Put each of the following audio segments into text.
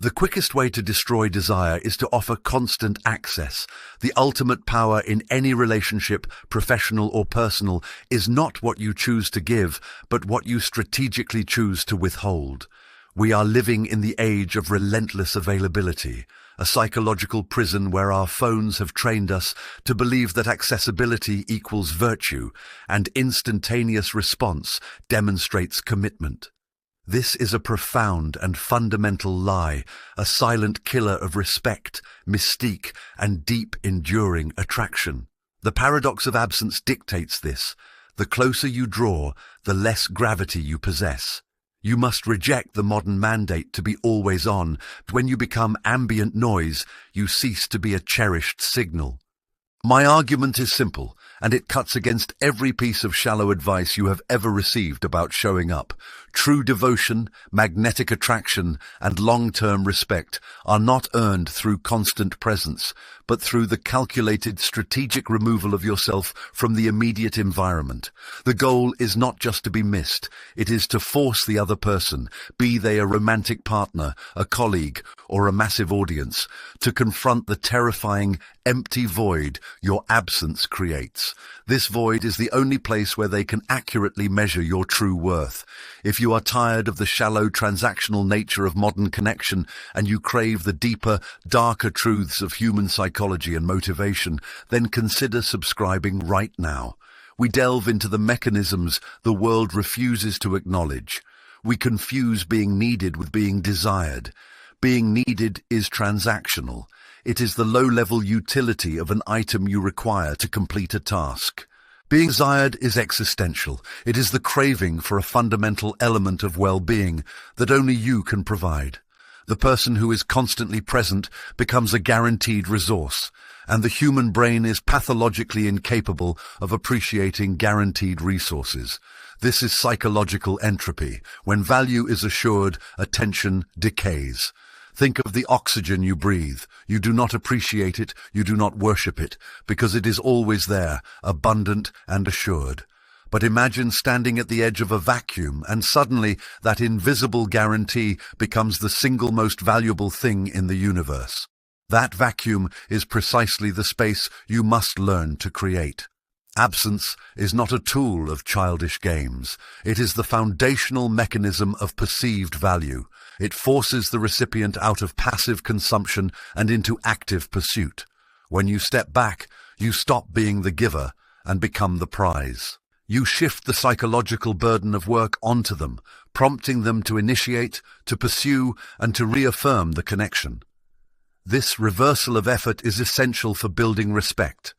The quickest way to destroy desire is to offer constant access. The ultimate power in any relationship, professional or personal, is not what you choose to give, but what you strategically choose to withhold. We are living in the age of relentless availability, a psychological prison where our phones have trained us to believe that accessibility equals virtue and instantaneous response demonstrates commitment. This is a profound and fundamental lie, a silent killer of respect, mystique, and deep, enduring attraction. The paradox of absence dictates this. The closer you draw, the less gravity you possess. You must reject the modern mandate to be always on. When you become ambient noise, you cease to be a cherished signal. My argument is simple, and it cuts against every piece of shallow advice you have ever received about showing up. True devotion, magnetic attraction, and long-term respect are not earned through constant presence, but through the calculated, strategic removal of yourself from the immediate environment. The goal is not just to be missed, it is to force the other person, be they a romantic partner, a colleague, or a massive audience, to confront the terrifying, empty void your absence creates. This void is the only place where they can accurately measure your true worth. If you are tired of the shallow, transactional nature of modern connection and you crave the deeper, darker truths of human psychology and motivation, then consider subscribing right now. We delve into the mechanisms the world refuses to acknowledge. We confuse being needed with being desired. Being needed is transactional. It is the low-level utility of an item you require to complete a task. Being desired is existential. It is the craving for a fundamental element of well-being that only you can provide. The person who is constantly present becomes a guaranteed resource, and the human brain is pathologically incapable of appreciating guaranteed resources. This is psychological entropy. When value is assured, attention decays. Think of the oxygen you breathe. You do not appreciate it, you do not worship it, because it is always there, abundant and assured. But imagine standing at the edge of a vacuum, and suddenly that invisible guarantee becomes the single most valuable thing in the universe. That vacuum is precisely the space you must learn to create. Absence is not a tool of childish games. It is the foundational mechanism of perceived value. It forces the recipient out of passive consumption and into active pursuit. When you step back, you stop being the giver and become the prize. You shift the psychological burden of work onto them, prompting them to initiate, to pursue, and to reaffirm the connection. This reversal of effort is essential for building respect.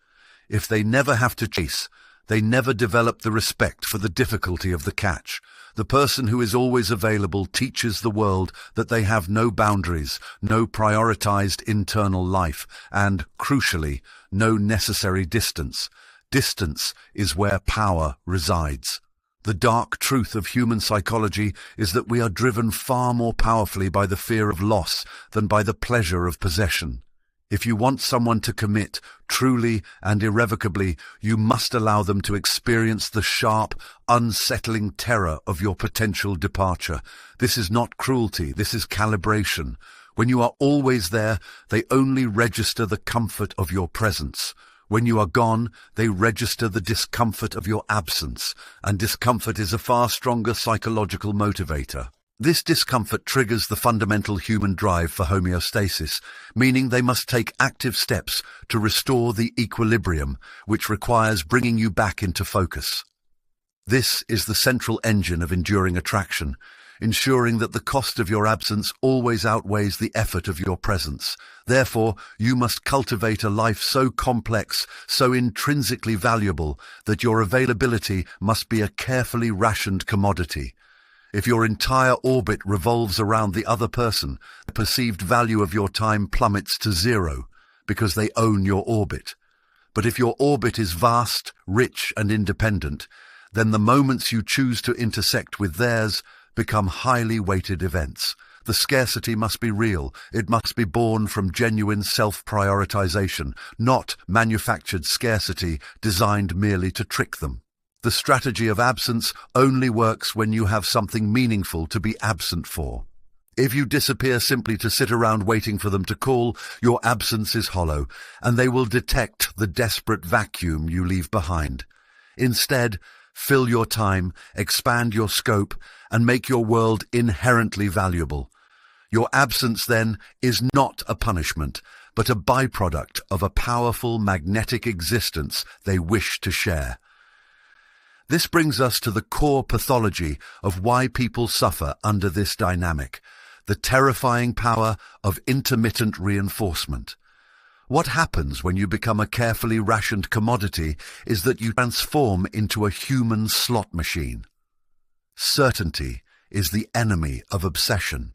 If they never have to chase, they never develop the respect for the difficulty of the catch. The person who is always available teaches the world that they have no boundaries, no prioritized internal life, and, crucially, no necessary distance. Distance is where power resides. The dark truth of human psychology is that we are driven far more powerfully by the fear of loss than by the pleasure of possession. If you want someone to commit, truly and irrevocably, you must allow them to experience the sharp, unsettling terror of your potential departure. This is not cruelty, this is calibration. When you are always there, they only register the comfort of your presence. When you are gone, they register the discomfort of your absence, and discomfort is a far stronger psychological motivator. This discomfort triggers the fundamental human drive for homeostasis, meaning they must take active steps to restore the equilibrium, which requires bringing you back into focus. This is the central engine of enduring attraction, ensuring that the cost of your absence always outweighs the effort of your presence. Therefore, you must cultivate a life so complex, so intrinsically valuable, that your availability must be a carefully rationed commodity. If your entire orbit revolves around the other person, the perceived value of your time plummets to zero, because they own your orbit. But if your orbit is vast, rich, and independent, then the moments you choose to intersect with theirs become highly weighted events. The scarcity must be real. It must be born from genuine self-prioritization, not manufactured scarcity designed merely to trick them. The strategy of absence only works when you have something meaningful to be absent for. If you disappear simply to sit around waiting for them to call, your absence is hollow, and they will detect the desperate vacuum you leave behind. Instead, fill your time, expand your scope, and make your world inherently valuable. Your absence, then, is not a punishment, but a byproduct of a powerful magnetic existence they wish to share. This brings us to the core pathology of why people suffer under this dynamic, the terrifying power of intermittent reinforcement. What happens when you become a carefully rationed commodity is that you transform into a human slot machine. Certainty is the enemy of obsession.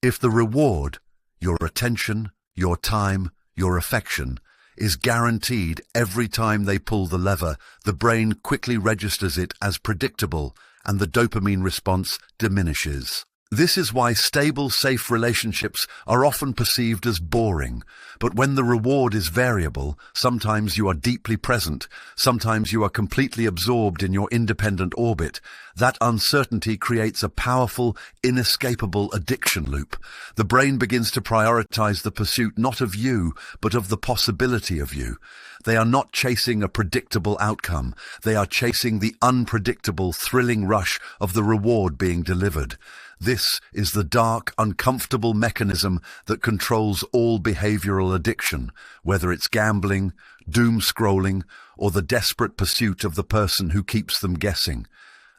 If the reward, your attention, your time, your affection, is guaranteed every time they pull the lever, the brain quickly registers it as predictable and the dopamine response diminishes. This is why stable, safe relationships are often perceived as boring. But when the reward is variable, sometimes you are deeply present, sometimes you are completely absorbed in your independent orbit, that uncertainty creates a powerful, inescapable addiction loop. The brain begins to prioritize the pursuit not of you, but of the possibility of you. They are not chasing a predictable outcome. They are chasing the unpredictable, thrilling rush of the reward being delivered. This is the dark, uncomfortable mechanism that controls all behavioral addiction, whether it's gambling, doom scrolling, or the desperate pursuit of the person who keeps them guessing.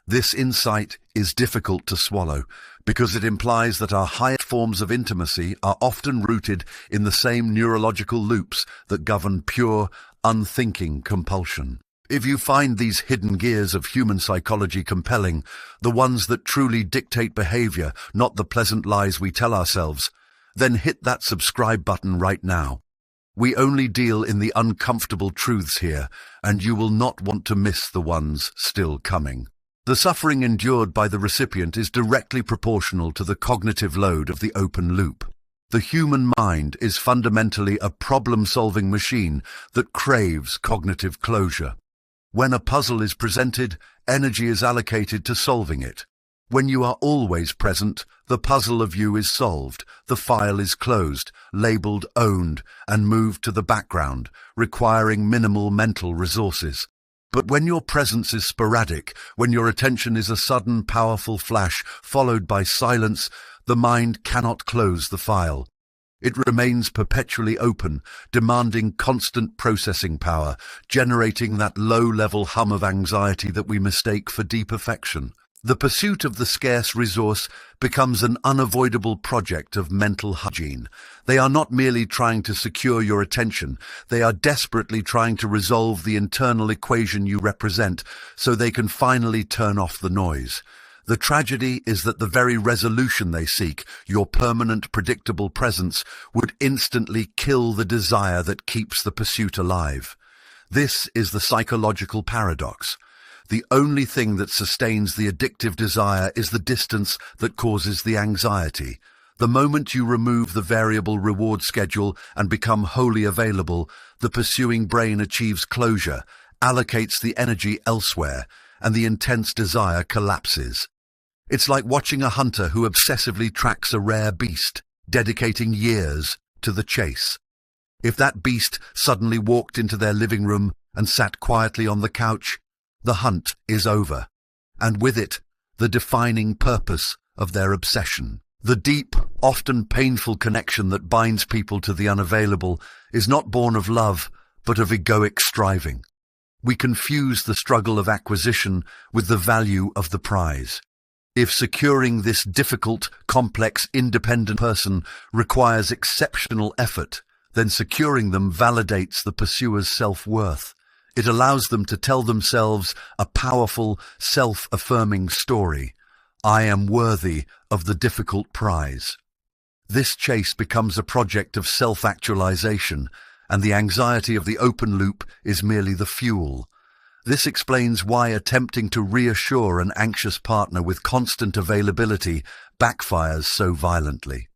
This insight is difficult to swallow because it implies that our highest forms of intimacy are often rooted in the same neurological loops that govern pure, unthinking compulsion. If you find these hidden gears of human psychology compelling, the ones that truly dictate behavior, not the pleasant lies we tell ourselves, then hit that subscribe button right now. We only deal in the uncomfortable truths here, and you will not want to miss the ones still coming. The suffering endured by the recipient is directly proportional to the cognitive load of the open loop. The human mind is fundamentally a problem-solving machine that craves cognitive closure. When a puzzle is presented, energy is allocated to solving it. When you are always present, the puzzle of you is solved, the file is closed, labeled owned, and moved to the background, requiring minimal mental resources. But when your presence is sporadic, when your attention is a sudden, powerful flash followed by silence, the mind cannot close the file. It remains perpetually open, demanding constant processing power, generating that low-level hum of anxiety that we mistake for deep affection. The pursuit of the scarce resource becomes an unavoidable project of mental hygiene. They are not merely trying to secure your attention, they are desperately trying to resolve the internal equation you represent so they can finally turn off the noise. The tragedy is that the very resolution they seek, your permanent, predictable presence, would instantly kill the desire that keeps the pursuit alive. This is the psychological paradox. The only thing that sustains the addictive desire is the distance that causes the anxiety. The moment you remove the variable reward schedule and become wholly available, the pursuing brain achieves closure, allocates the energy elsewhere, and the intense desire collapses. It's like watching a hunter who obsessively tracks a rare beast, dedicating years to the chase. If that beast suddenly walked into their living room and sat quietly on the couch, the hunt is over, and with it, the defining purpose of their obsession. The deep, often painful connection that binds people to the unavailable is not born of love, but of egoic striving. We confuse the struggle of acquisition with the value of the prize. If securing this difficult, complex, independent person requires exceptional effort, then securing them validates the pursuer's self-worth. It allows them to tell themselves a powerful, self-affirming story. I am worthy of the difficult prize. This chase becomes a project of self-actualization, and the anxiety of the open loop is merely the fuel. This explains why attempting to reassure an anxious partner with constant availability backfires so violently.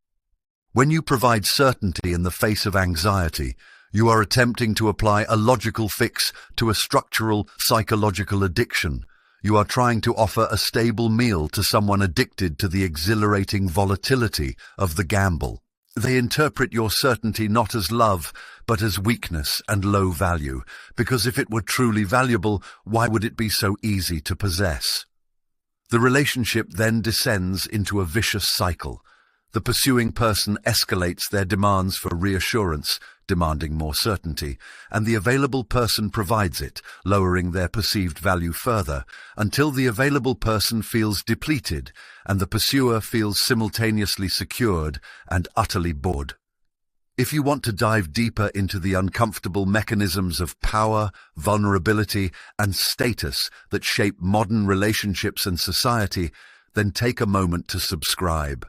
When you provide certainty in the face of anxiety, you are attempting to apply a logical fix to a structural psychological addiction. You are trying to offer a stable meal to someone addicted to the exhilarating volatility of the gamble. They interpret your certainty not as love, but as weakness and low value, because if it were truly valuable, why would it be so easy to possess? The relationship then descends into a vicious cycle. The pursuing person escalates their demands for reassurance, demanding more certainty, and the available person provides it, lowering their perceived value further, until the available person feels depleted and the pursuer feels simultaneously secured and utterly bored. If you want to dive deeper into the uncomfortable mechanisms of power, vulnerability, and status that shape modern relationships and society, then take a moment to subscribe.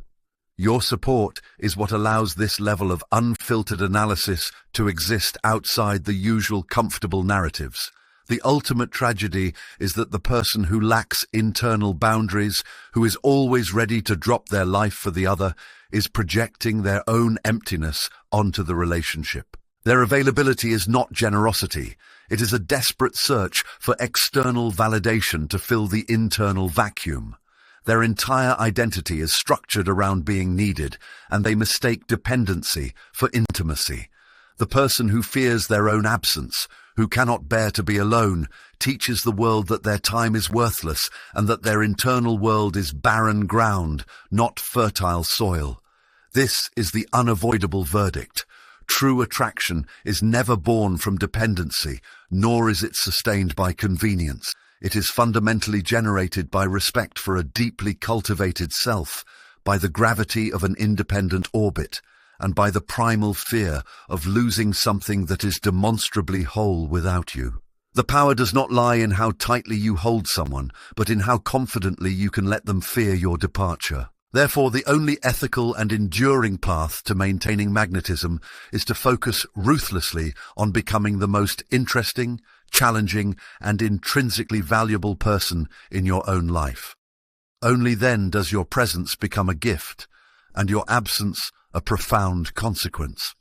Your support is what allows this level of unfiltered analysis to exist outside the usual comfortable narratives. The ultimate tragedy is that the person who lacks internal boundaries, who is always ready to drop their life for the other, is projecting their own emptiness onto the relationship. Their availability is not generosity. It is a desperate search for external validation to fill the internal vacuum. Their entire identity is structured around being needed, and they mistake dependency for intimacy. The person who fears their own absence, who cannot bear to be alone, teaches the world that their time is worthless and that their internal world is barren ground, not fertile soil. This is the unavoidable verdict. True attraction is never born from dependency, nor is it sustained by convenience. It is fundamentally generated by respect for a deeply cultivated self, by the gravity of an independent orbit, and by the primal fear of losing something that is demonstrably whole without you. The power does not lie in how tightly you hold someone, but in how confidently you can let them fear your departure. Therefore, the only ethical and enduring path to maintaining magnetism is to focus ruthlessly on becoming the most interesting, challenging, and intrinsically valuable person in your own life. Only then does your presence become a gift, and your absence a profound consequence.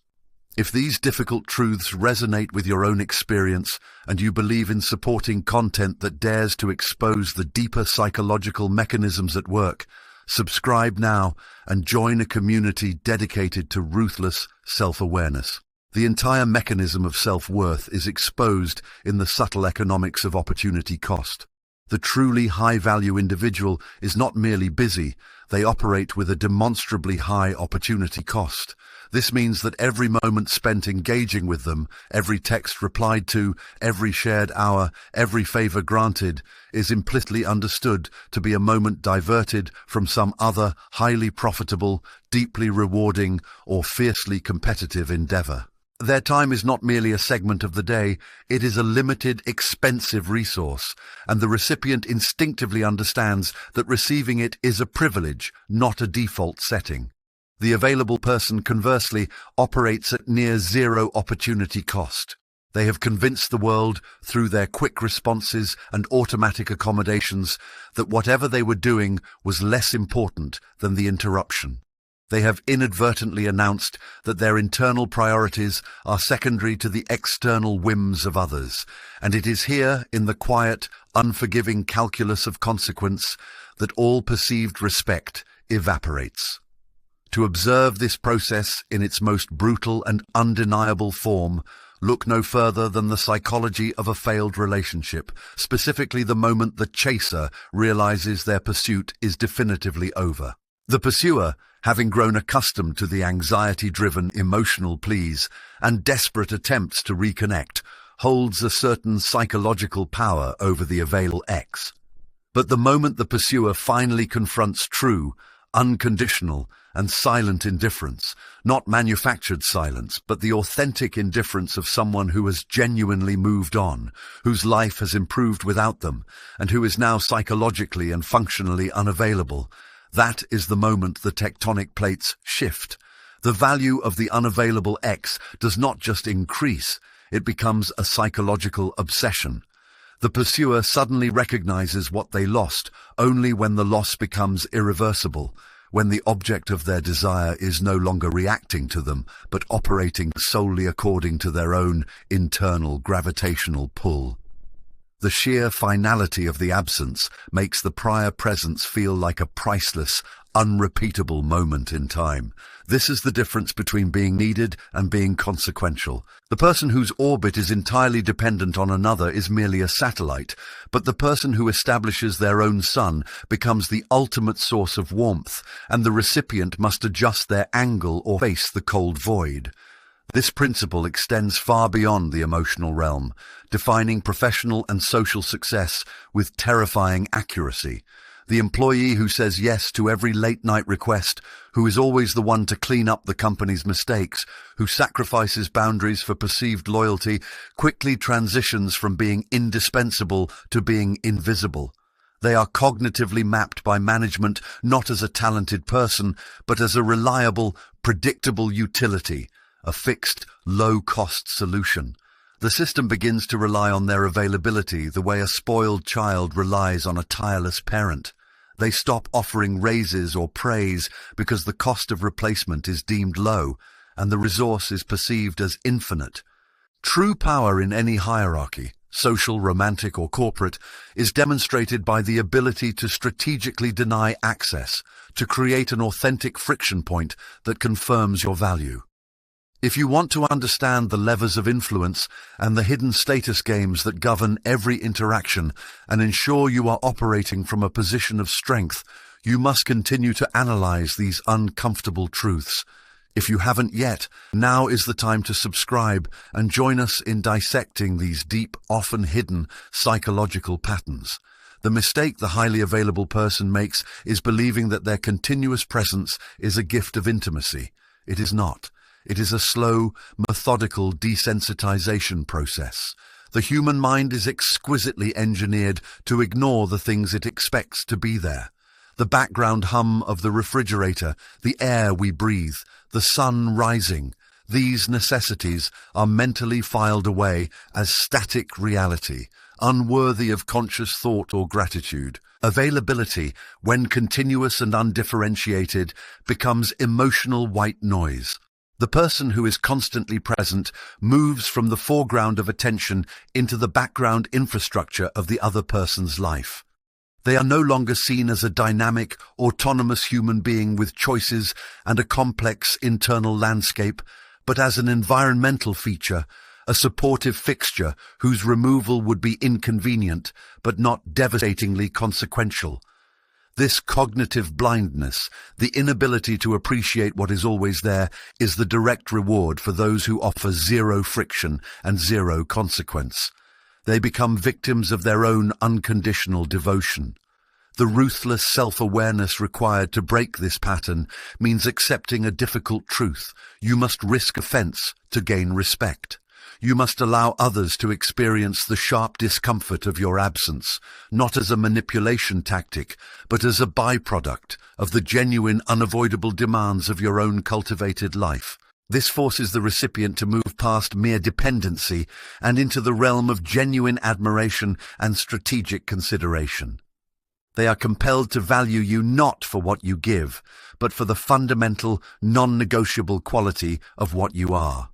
If these difficult truths resonate with your own experience, and you believe in supporting content that dares to expose the deeper psychological mechanisms at work, subscribe now and join a community dedicated to ruthless self-awareness. The entire mechanism of self-worth is exposed in the subtle economics of opportunity cost. The truly high-value individual is not merely busy, they operate with a demonstrably high opportunity cost. This means that every moment spent engaging with them, every text replied to, every shared hour, every favor granted, is implicitly understood to be a moment diverted from some other highly profitable, deeply rewarding, or fiercely competitive endeavor. Their time is not merely a segment of the day, it is a limited, expensive resource, and the recipient instinctively understands that receiving it is a privilege, not a default setting. The available person, conversely, operates at near zero opportunity cost. They have convinced the world, through their quick responses and automatic accommodations, that whatever they were doing was less important than the interruption. They have inadvertently announced that their internal priorities are secondary to the external whims of others, and it is here, in the quiet, unforgiving calculus of consequence, that all perceived respect evaporates. To observe this process in its most brutal and undeniable form, look no further than the psychology of a failed relationship, specifically the moment the chaser realizes their pursuit is definitively over. The pursuer, having grown accustomed to the anxiety-driven emotional pleas and desperate attempts to reconnect, holds a certain psychological power over the available X. But the moment the pursuer finally confronts true, unconditional, and silent indifference, not manufactured silence, but the authentic indifference of someone who has genuinely moved on, whose life has improved without them, and who is now psychologically and functionally unavailable, that is the moment the tectonic plates shift. The value of the unavailable X does not just increase, it becomes a psychological obsession. The pursuer suddenly recognizes what they lost only when the loss becomes irreversible, when the object of their desire is no longer reacting to them, but operating solely according to their own internal gravitational pull. The sheer finality of the absence makes the prior presence feel like a priceless, unrepeatable moment in time. This is the difference between being needed and being consequential. The person whose orbit is entirely dependent on another is merely a satellite, but the person who establishes their own sun becomes the ultimate source of warmth, and the recipient must adjust their angle or face the cold void. This principle extends far beyond the emotional realm, defining professional and social success with terrifying accuracy. The employee who says yes to every late-night request, who is always the one to clean up the company's mistakes, who sacrifices boundaries for perceived loyalty, quickly transitions from being indispensable to being invisible. They are cognitively mapped by management not as a talented person, but as a reliable, predictable utility, a fixed, low-cost solution. The system begins to rely on their availability the way a spoiled child relies on a tireless parent. They stop offering raises or praise because the cost of replacement is deemed low, and the resource is perceived as infinite. True power in any hierarchy, social, romantic, or corporate, is demonstrated by the ability to strategically deny access, to create an authentic friction point that confirms your value. If you want to understand the levers of influence and the hidden status games that govern every interaction and ensure you are operating from a position of strength, you must continue to analyze these uncomfortable truths. If you haven't yet, now is the time to subscribe and join us in dissecting these deep, often hidden psychological patterns. The mistake the highly available person makes is believing that their continuous presence is a gift of intimacy. It is not. It is a slow, methodical desensitization process. The human mind is exquisitely engineered to ignore the things it expects to be there. The background hum of the refrigerator, the air we breathe, the sun rising. These necessities are mentally filed away as static reality, unworthy of conscious thought or gratitude. Availability, when continuous and undifferentiated, becomes emotional white noise. The person who is constantly present moves from the foreground of attention into the background infrastructure of the other person's life. They are no longer seen as a dynamic, autonomous human being with choices and a complex internal landscape, but as an environmental feature, a supportive fixture whose removal would be inconvenient but not devastatingly consequential. This cognitive blindness, the inability to appreciate what is always there, is the direct reward for those who offer zero friction and zero consequence. They become victims of their own unconditional devotion. The ruthless self-awareness required to break this pattern means accepting a difficult truth. You must risk offense to gain respect. You must allow others to experience the sharp discomfort of your absence, not as a manipulation tactic, but as a byproduct of the genuine, unavoidable demands of your own cultivated life. This forces the recipient to move past mere dependency and into the realm of genuine admiration and strategic consideration. They are compelled to value you not for what you give, but for the fundamental, non-negotiable quality of what you are.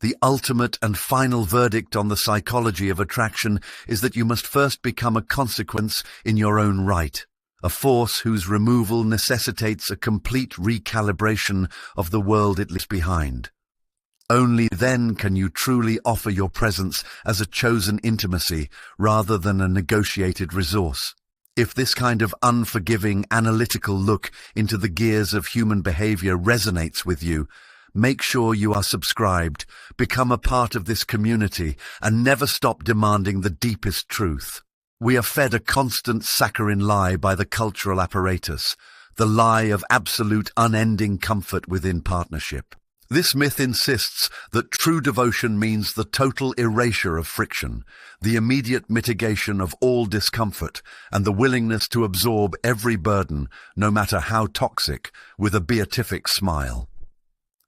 The ultimate and final verdict on the psychology of attraction is that you must first become a consequence in your own right, a force whose removal necessitates a complete recalibration of the world it leaves behind. Only then can you truly offer your presence as a chosen intimacy rather than a negotiated resource. If this kind of unforgiving, analytical look into the gears of human behavior resonates with you, make sure you are subscribed, become a part of this community, and never stop demanding the deepest truth. We are fed a constant saccharine lie by the cultural apparatus, the lie of absolute unending comfort within partnership. This myth insists that true devotion means the total erasure of friction, the immediate mitigation of all discomfort, and the willingness to absorb every burden, no matter how toxic, with a beatific smile.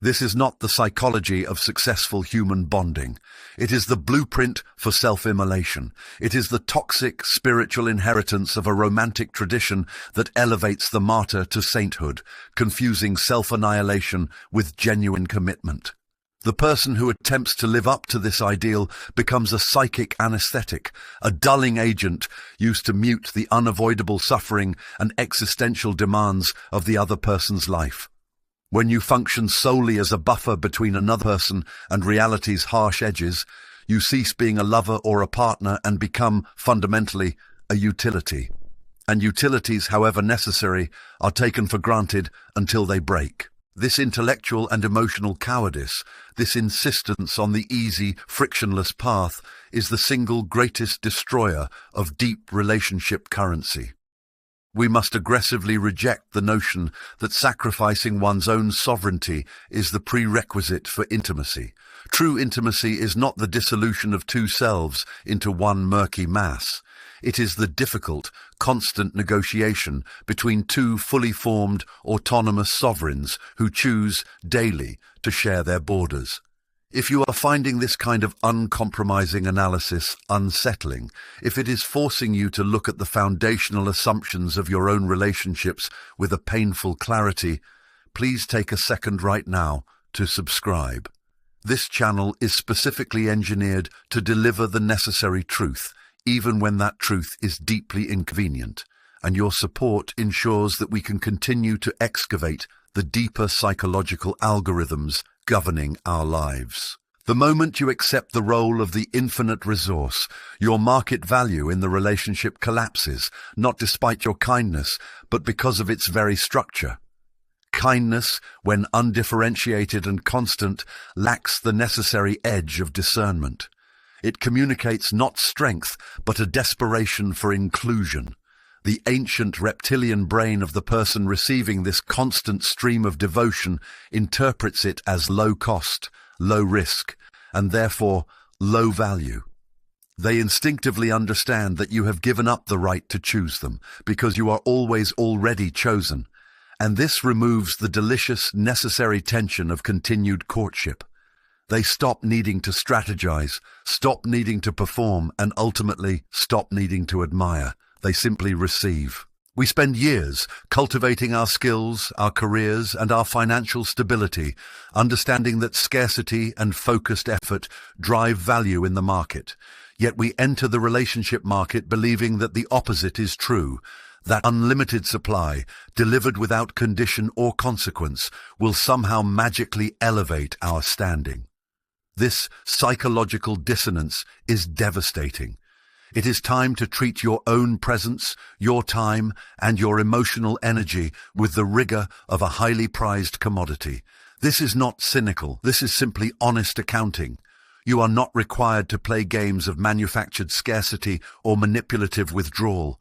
This is not the psychology of successful human bonding. It is the blueprint for self-immolation. It is the toxic spiritual inheritance of a romantic tradition that elevates the martyr to sainthood, confusing self-annihilation with genuine commitment. The person who attempts to live up to this ideal becomes a psychic anesthetic, a dulling agent used to mute the unavoidable suffering and existential demands of the other person's life. When you function solely as a buffer between another person and reality's harsh edges, you cease being a lover or a partner and become, fundamentally, a utility. And utilities, however necessary, are taken for granted until they break. This intellectual and emotional cowardice, this insistence on the easy, frictionless path, is the single greatest destroyer of deep relationship currency. We must aggressively reject the notion that sacrificing one's own sovereignty is the prerequisite for intimacy. True intimacy is not the dissolution of two selves into one murky mass. It is the difficult, constant negotiation between two fully formed, autonomous sovereigns who choose, daily, to share their borders. If you are finding this kind of uncompromising analysis unsettling, if it is forcing you to look at the foundational assumptions of your own relationships with a painful clarity, please take a second right now to subscribe. This channel is specifically engineered to deliver the necessary truth, even when that truth is deeply inconvenient, and your support ensures that we can continue to excavate the deeper psychological algorithms governing our lives. The moment you accept the role of the infinite resource, your market value in the relationship collapses, not despite your kindness, but because of its very structure. Kindness, when undifferentiated and constant, lacks the necessary edge of discernment. It communicates not strength, but a desperation for inclusion. The ancient reptilian brain of the person receiving this constant stream of devotion interprets it as low cost, low risk, and therefore low value. They instinctively understand that you have given up the right to choose them, because you are always already chosen, and this removes the delicious, necessary tension of continued courtship. They stop needing to strategize, stop needing to perform, and ultimately stop needing to admire. They simply receive. We spend years cultivating our skills, our careers, and our financial stability, understanding that scarcity and focused effort drive value in the market. Yet we enter the relationship market believing that the opposite is true, that unlimited supply, delivered without condition or consequence, will somehow magically elevate our standing. This psychological dissonance is devastating. It is time to treat your own presence, your time, and your emotional energy with the rigor of a highly prized commodity. This is not cynical. This is simply honest accounting. You are not required to play games of manufactured scarcity or manipulative withdrawal.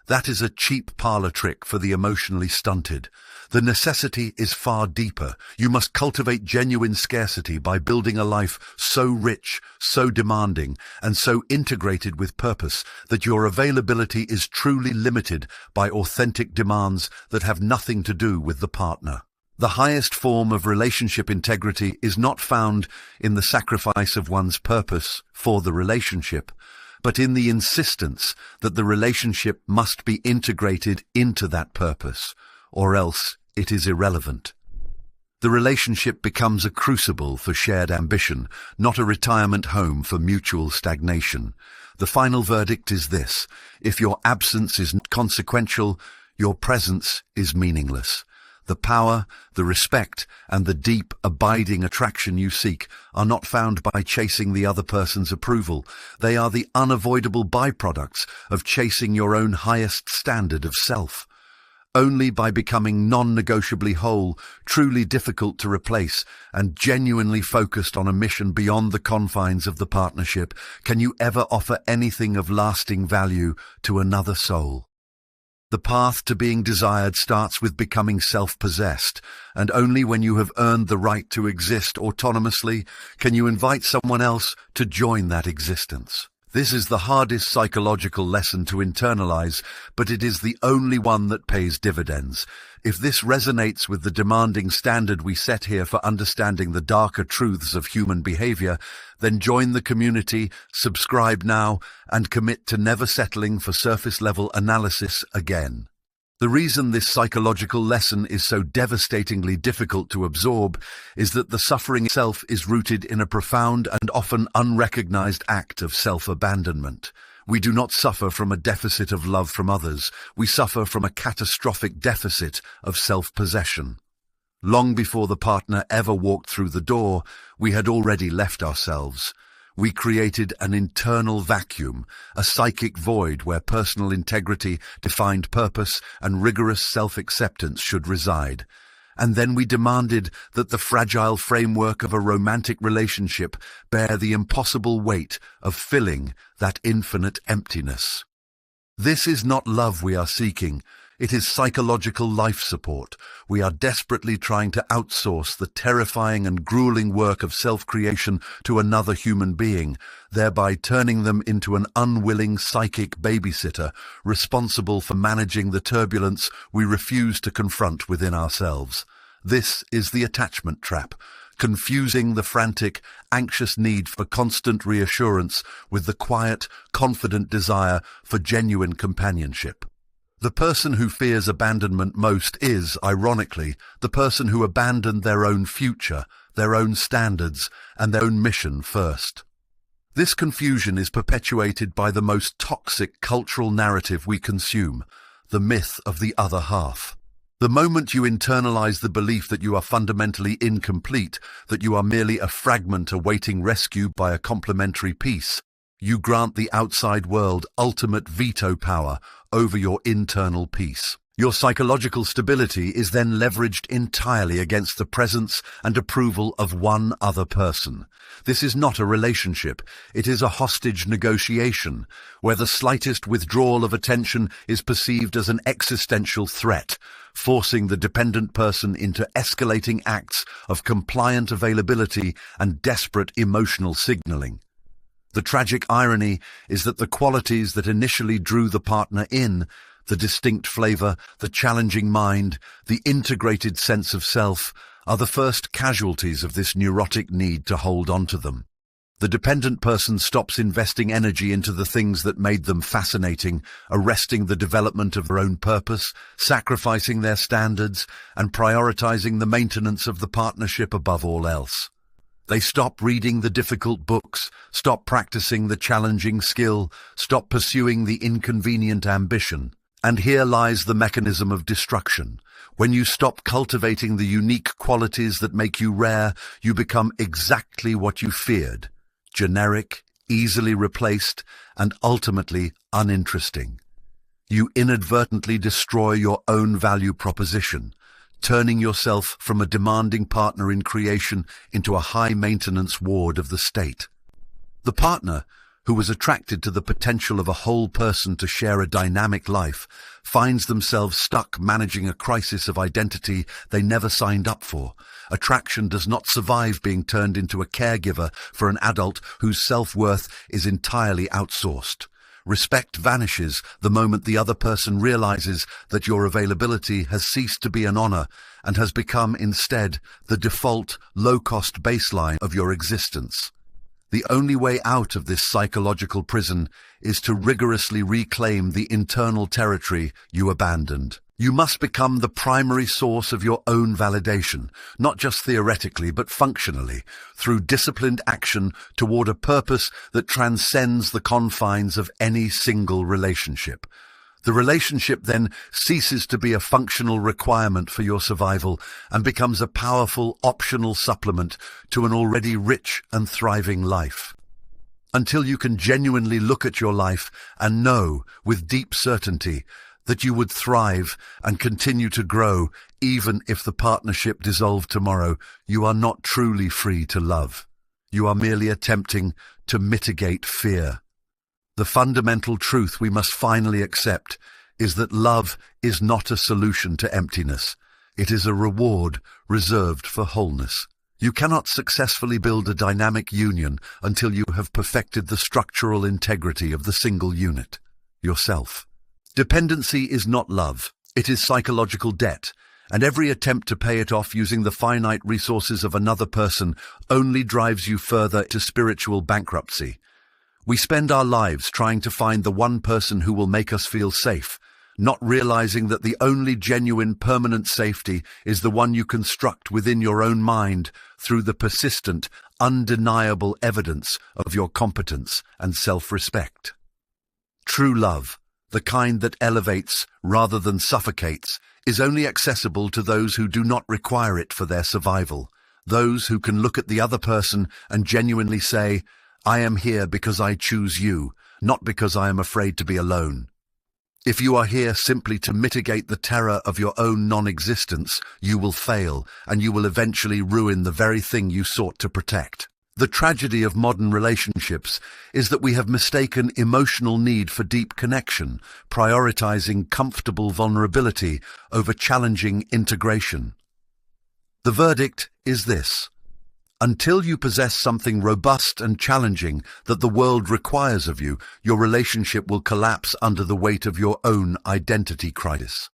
That is a cheap parlor trick for the emotionally stunted. The necessity is far deeper. You must cultivate genuine scarcity by building a life so rich, so demanding, and so integrated with purpose that your availability is truly limited by authentic demands that have nothing to do with the partner. The highest form of relationship integrity is not found in the sacrifice of one's purpose for the relationship, but in the insistence that the relationship must be integrated into that purpose, or else it is irrelevant. The relationship becomes a crucible for shared ambition, not a retirement home for mutual stagnation. The final verdict is this: if your absence is consequential, your presence is meaningless. The power, the respect, and the deep, abiding attraction you seek are not found by chasing the other person's approval. They are the unavoidable byproducts of chasing your own highest standard of self. Only by becoming non-negotiably whole, truly difficult to replace, and genuinely focused on a mission beyond the confines of the partnership can you ever offer anything of lasting value to another soul. The path to being desired starts with becoming self-possessed, and only when you have earned the right to exist autonomously can you invite someone else to join that existence. This is the hardest psychological lesson to internalize, but it is the only one that pays dividends. If this resonates with the demanding standard we set here for understanding the darker truths of human behavior, then join the community, subscribe now, and commit to never settling for surface-level analysis again. The reason this psychological lesson is so devastatingly difficult to absorb is that the suffering itself is rooted in a profound and often unrecognized act of self-abandonment. We do not suffer from a deficit of love from others. We suffer from a catastrophic deficit of self-possession. Long before the partner ever walked through the door, we had already left ourselves. We created an internal vacuum, a psychic void where personal integrity, defined purpose, and rigorous self-acceptance should reside. And then we demanded that the fragile framework of a romantic relationship bear the impossible weight of filling that infinite emptiness. This is not love we are seeking. It is psychological life support. We are desperately trying to outsource the terrifying and grueling work of self-creation to another human being, thereby turning them into an unwilling psychic babysitter responsible for managing the turbulence we refuse to confront within ourselves. This is the attachment trap, confusing the frantic, anxious need for constant reassurance with the quiet, confident desire for genuine companionship. The person who fears abandonment most is, ironically, the person who abandoned their own future, their own standards, and their own mission first. This confusion is perpetuated by the most toxic cultural narrative we consume, the myth of the other half. The moment you internalize the belief that you are fundamentally incomplete, that you are merely a fragment awaiting rescue by a complementary piece, you grant the outside world ultimate veto power over your internal peace. Your psychological stability is then leveraged entirely against the presence and approval of one other person. This is not a relationship. It is a hostage negotiation, where the slightest withdrawal of attention is perceived as an existential threat, forcing the dependent person into escalating acts of compliant availability and desperate emotional signaling. The tragic irony is that the qualities that initially drew the partner in, the distinct flavor, the challenging mind, the integrated sense of self, are the first casualties of this neurotic need to hold on to them. The dependent person stops investing energy into the things that made them fascinating, arresting the development of their own purpose, sacrificing their standards, and prioritizing the maintenance of the partnership above all else. They stop reading the difficult books, stop practicing the challenging skill, stop pursuing the inconvenient ambition. And here lies the mechanism of destruction. When you stop cultivating the unique qualities that make you rare, you become exactly what you feared: generic, easily replaced, and ultimately uninteresting. You inadvertently destroy your own value proposition, turning yourself from a demanding partner in creation into a high-maintenance ward of the state. The partner, who was attracted to the potential of a whole person to share a dynamic life, finds themselves stuck managing a crisis of identity they never signed up for. Attraction does not survive being turned into a caregiver for an adult whose self-worth is entirely outsourced. Respect vanishes the moment the other person realizes that your availability has ceased to be an honor and has become instead the default, low-cost baseline of your existence. The only way out of this psychological prison is to rigorously reclaim the internal territory you abandoned. You must become the primary source of your own validation, not just theoretically but functionally, through disciplined action toward a purpose that transcends the confines of any single relationship. The relationship then ceases to be a functional requirement for your survival and becomes a powerful optional supplement to an already rich and thriving life. Until you can genuinely look at your life and know with deep certainty that you would thrive and continue to grow even if the partnership dissolved tomorrow, you are not truly free to love. You are merely attempting to mitigate fear. The fundamental truth we must finally accept is that love is not a solution to emptiness. It is a reward reserved for wholeness. You cannot successfully build a dynamic union until you have perfected the structural integrity of the single unit, yourself. Dependency is not love. It is psychological debt, and every attempt to pay it off using the finite resources of another person only drives you further to spiritual bankruptcy. We spend our lives trying to find the one person who will make us feel safe, not realizing that the only genuine permanent safety is the one you construct within your own mind through the persistent, undeniable evidence of your competence and self-respect. True love, the kind that elevates rather than suffocates, is only accessible to those who do not require it for their survival, those who can look at the other person and genuinely say, "I am here because I choose you, not because I am afraid to be alone." If you are here simply to mitigate the terror of your own non-existence, you will fail, and you will eventually ruin the very thing you sought to protect. The tragedy of modern relationships is that we have mistaken emotional need for deep connection, prioritizing comfortable vulnerability over challenging integration. The verdict is this: until you possess something robust and challenging that the world requires of you, your relationship will collapse under the weight of your own identity crisis.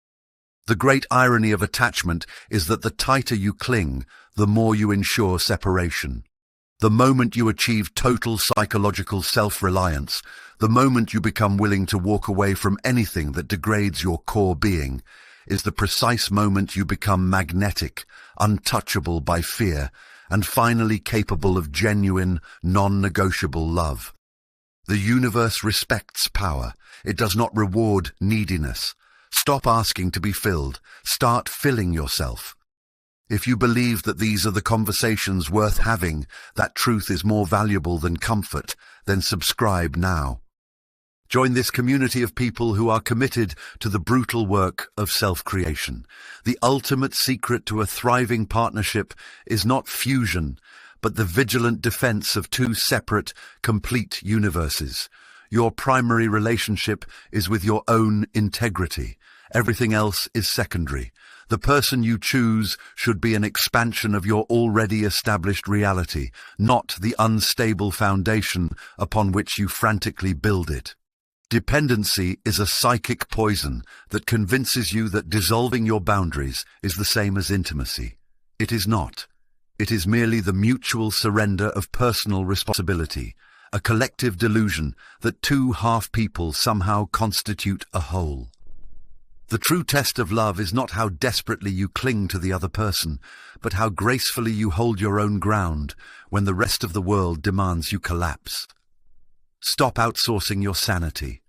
The great irony of attachment is that the tighter you cling, the more you ensure separation. The moment you achieve total psychological self-reliance, the moment you become willing to walk away from anything that degrades your core being, is the precise moment you become magnetic, untouchable by fear, and finally capable of genuine, non-negotiable love. The universe respects power. It does not reward neediness. Stop asking to be filled. Start filling yourself. If you believe that these are the conversations worth having, that truth is more valuable than comfort, then subscribe now. Join this community of people who are committed to the brutal work of self-creation. The ultimate secret to a thriving partnership is not fusion, but the vigilant defense of two separate, complete universes. Your primary relationship is with your own integrity. Everything else is secondary. The person you choose should be an expansion of your already established reality, not the unstable foundation upon which you frantically build it. Dependency is a psychic poison that convinces you that dissolving your boundaries is the same as intimacy. It is not. It is merely the mutual surrender of personal responsibility, a collective delusion that two half-people somehow constitute a whole. The true test of love is not how desperately you cling to the other person, but how gracefully you hold your own ground when the rest of the world demands you collapse. Stop outsourcing your sanity.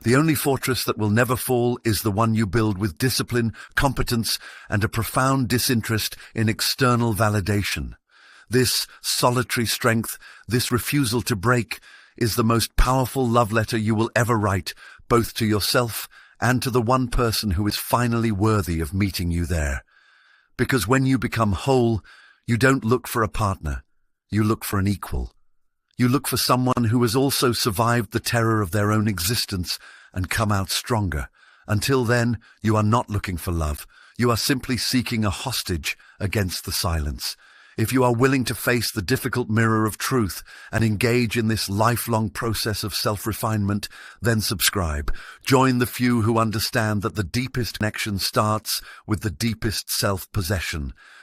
The only fortress that will never fall is the one you build with discipline, competence, and a profound disinterest in external validation. This solitary strength, this refusal to break, is the most powerful love letter you will ever write, both to yourself and to the one person who is finally worthy of meeting you there. Because when you become whole, you don't look for a partner, you look for an equal. You look for someone who has also survived the terror of their own existence and come out stronger. Until then, you are not looking for love. You are simply seeking a hostage against the silence. If you are willing to face the difficult mirror of truth and engage in this lifelong process of self-refinement, then subscribe. Join the few who understand that the deepest connection starts with the deepest self-possession.